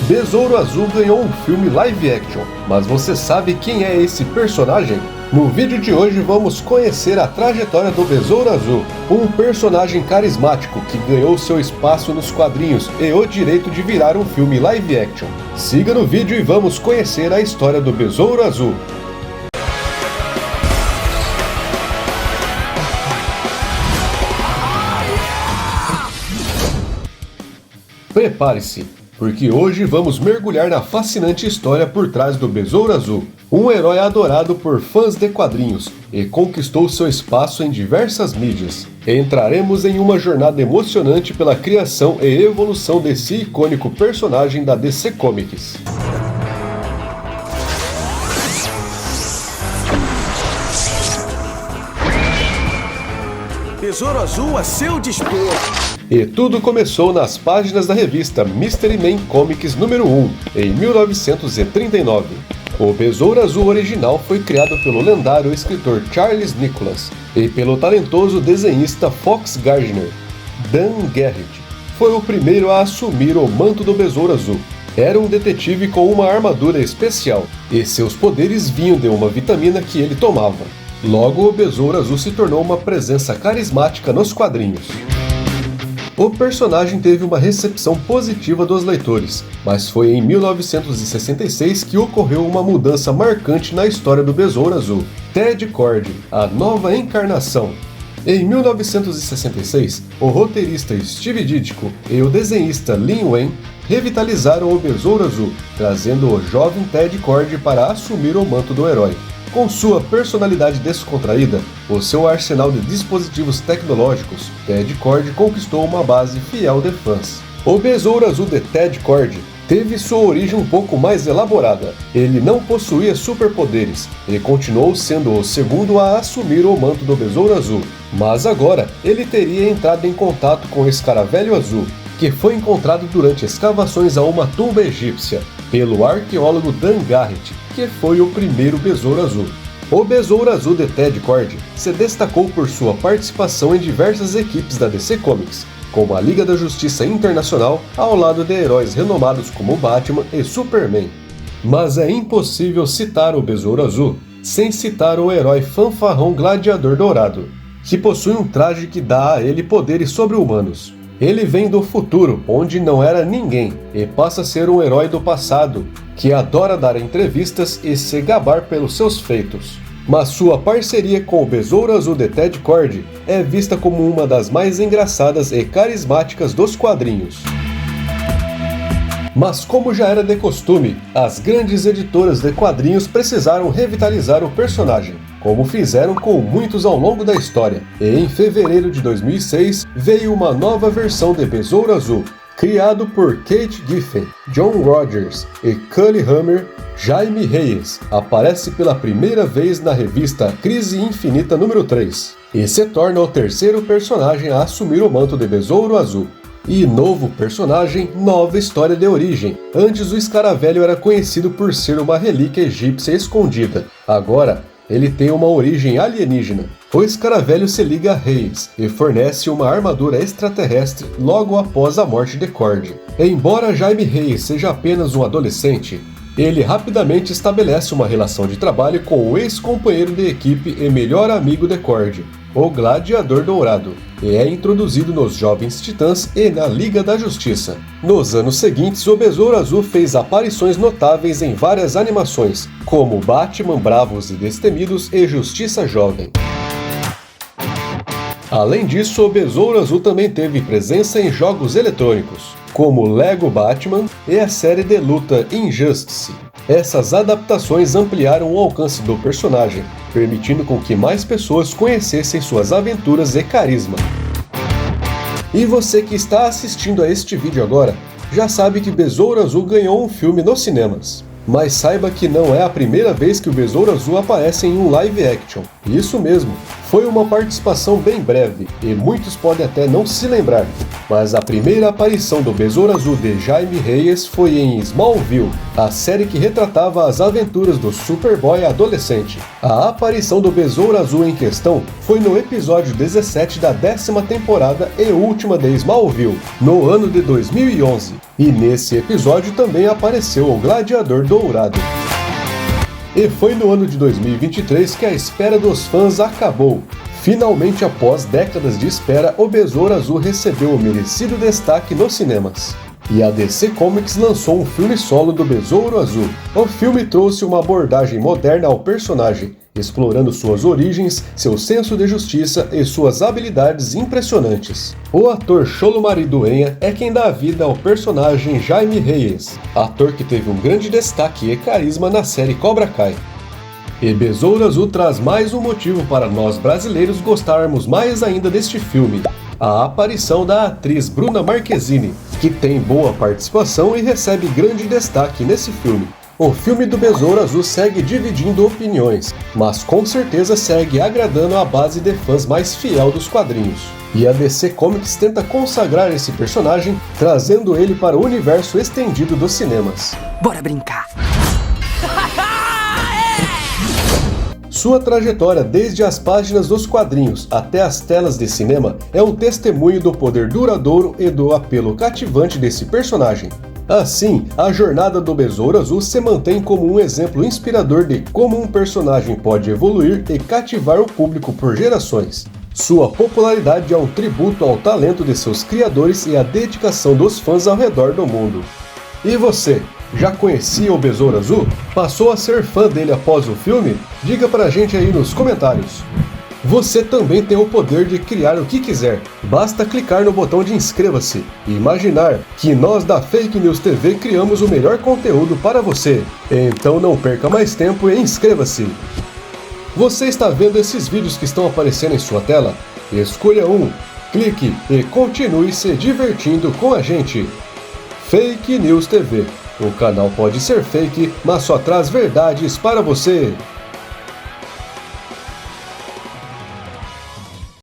Besouro Azul ganhou um filme live action, mas você sabe quem é esse personagem? No vídeo de hoje vamos conhecer a trajetória do Besouro Azul, um personagem carismático que ganhou seu espaço nos quadrinhos e o direito de virar um filme live action. Siga no vídeo e vamos conhecer a história do Besouro Azul. Prepare-se, porque hoje vamos mergulhar na fascinante história por trás do Besouro Azul, um herói adorado por fãs de quadrinhos e conquistou seu espaço em diversas mídias. Entraremos em uma jornada emocionante pela criação e evolução desse icônico personagem da DC Comics. Besouro Azul a seu dispor. E tudo começou nas páginas da revista Mystery Men Comics número 1, em 1939. O Besouro Azul original foi criado pelo lendário escritor Charles Nicholas e pelo talentoso desenhista Fox Gardner. Dan Garrett foi o primeiro a assumir o manto do Besouro Azul. Era um detetive com uma armadura especial, e seus poderes vinham de uma vitamina que ele tomava. Logo, o Besouro Azul se tornou uma presença carismática nos quadrinhos. O personagem teve uma recepção positiva dos leitores, mas foi em 1966 que ocorreu uma mudança marcante na história do Besouro Azul. Ted Kord, a nova encarnação. Em 1966, o roteirista Steve Ditko e o desenhista Len Wein revitalizaram o Besouro Azul, trazendo o jovem Ted Kord para assumir o manto do herói. Com sua personalidade descontraída, o seu arsenal de dispositivos tecnológicos, Ted Kord conquistou uma base fiel de fãs. O Besouro Azul de Ted Kord teve sua origem um pouco mais elaborada. Ele não possuía superpoderes e continuou sendo o segundo a assumir o manto do Besouro Azul. Mas agora ele teria entrado em contato com o Escaravelho Azul, que foi encontrado durante escavações a uma tumba egípcia pelo arqueólogo Dan Garrett, que foi o primeiro Besouro Azul. O Besouro Azul de Ted Kord se destacou por sua participação em diversas equipes da DC Comics, como a Liga da Justiça Internacional, ao lado de heróis renomados como Batman e Superman. Mas é impossível citar o Besouro Azul sem citar o herói fanfarrão Gladiador Dourado, que possui um traje que dá a ele poderes sobre-humanos. Ele vem do futuro, onde não era ninguém, e passa a ser um herói do passado, que adora dar entrevistas e se gabar pelos seus feitos. Mas sua parceria com o Besouro Azul de Ted Kord é vista como uma das mais engraçadas e carismáticas dos quadrinhos. Mas como já era de costume, as grandes editoras de quadrinhos precisaram revitalizar o personagem, como fizeram com muitos ao longo da história. E em fevereiro de 2006 veio uma nova versão de Besouro Azul, criado por Kate Giffen, John Rogers e Cully Hammer. Jaime Reyes aparece pela primeira vez na revista Crise Infinita número 3 e se torna o terceiro personagem a assumir o manto de Besouro Azul. E novo personagem, nova história de origem. Antes o Escaravelho era conhecido por ser uma relíquia egípcia escondida. Agora, ele tem uma origem alienígena. O Escaravelho se liga a Reyes e fornece uma armadura extraterrestre logo após a morte de Kord. Embora Jaime Reyes seja apenas um adolescente, ele rapidamente estabelece uma relação de trabalho com o ex-companheiro de equipe e melhor amigo de Kord, o Gladiador Dourado, e é introduzido nos Jovens Titãs e na Liga da Justiça. Nos anos seguintes, o Besouro Azul fez aparições notáveis em várias animações, como Batman Bravos e Destemidos e Justiça Jovem. Além disso, o Besouro Azul também teve presença em jogos eletrônicos, como Lego Batman e a série de luta Injustice. Essas adaptações ampliaram o alcance do personagem, permitindo com que mais pessoas conhecessem suas aventuras e carisma. E você que está assistindo a este vídeo agora, já sabe que Besouro Azul ganhou um filme nos cinemas. Mas saiba que não é a primeira vez que o Besouro Azul aparece em um live action. Isso mesmo, foi uma participação bem breve, e muitos podem até não se lembrar. Mas a primeira aparição do Besouro Azul de Jaime Reyes foi em Smallville, a série que retratava as aventuras do Superboy adolescente. A aparição do Besouro Azul em questão foi no episódio 17 da 10ª temporada e última de Smallville, no ano de 2011. E nesse episódio também apareceu o Gladiador Dourado. E foi no ano de 2023 que a espera dos fãs acabou. Finalmente, após décadas de espera, o Besouro Azul recebeu o merecido destaque nos cinemas. E a DC Comics lançou um filme solo do Besouro Azul. O filme trouxe uma abordagem moderna ao personagem, explorando suas origens, seu senso de justiça e suas habilidades impressionantes. O ator Xolo Mariduenha é quem dá vida ao personagem Jaime Reyes, ator que teve um grande destaque e carisma na série Cobra Kai. E Besouro Azul traz mais um motivo para nós brasileiros gostarmos mais ainda deste filme: a aparição da atriz Bruna Marquezine, que tem boa participação e recebe grande destaque nesse filme. O filme do Besouro Azul segue dividindo opiniões, mas com certeza segue agradando a base de fãs mais fiel dos quadrinhos. E a DC Comics tenta consagrar esse personagem, trazendo ele para o universo estendido dos cinemas. Bora brincar! Sua trajetória desde as páginas dos quadrinhos até as telas de cinema é um testemunho do poder duradouro e do apelo cativante desse personagem. Assim, a jornada do Besouro Azul se mantém como um exemplo inspirador de como um personagem pode evoluir e cativar o público por gerações. Sua popularidade é um tributo ao talento de seus criadores e à dedicação dos fãs ao redor do mundo. E você, já conhecia o Besouro Azul? Passou a ser fã dele após o filme? Diga pra gente aí nos comentários. Você também tem o poder de criar o que quiser. Basta clicar no botão de inscreva-se e imaginar que nós da Fake News TV criamos o melhor conteúdo para você. Então não perca mais tempo e inscreva-se. Você está vendo esses vídeos que estão aparecendo em sua tela? Escolha um, clique e continue se divertindo com a gente. Fake News TV. O canal pode ser fake, mas só traz verdades para você.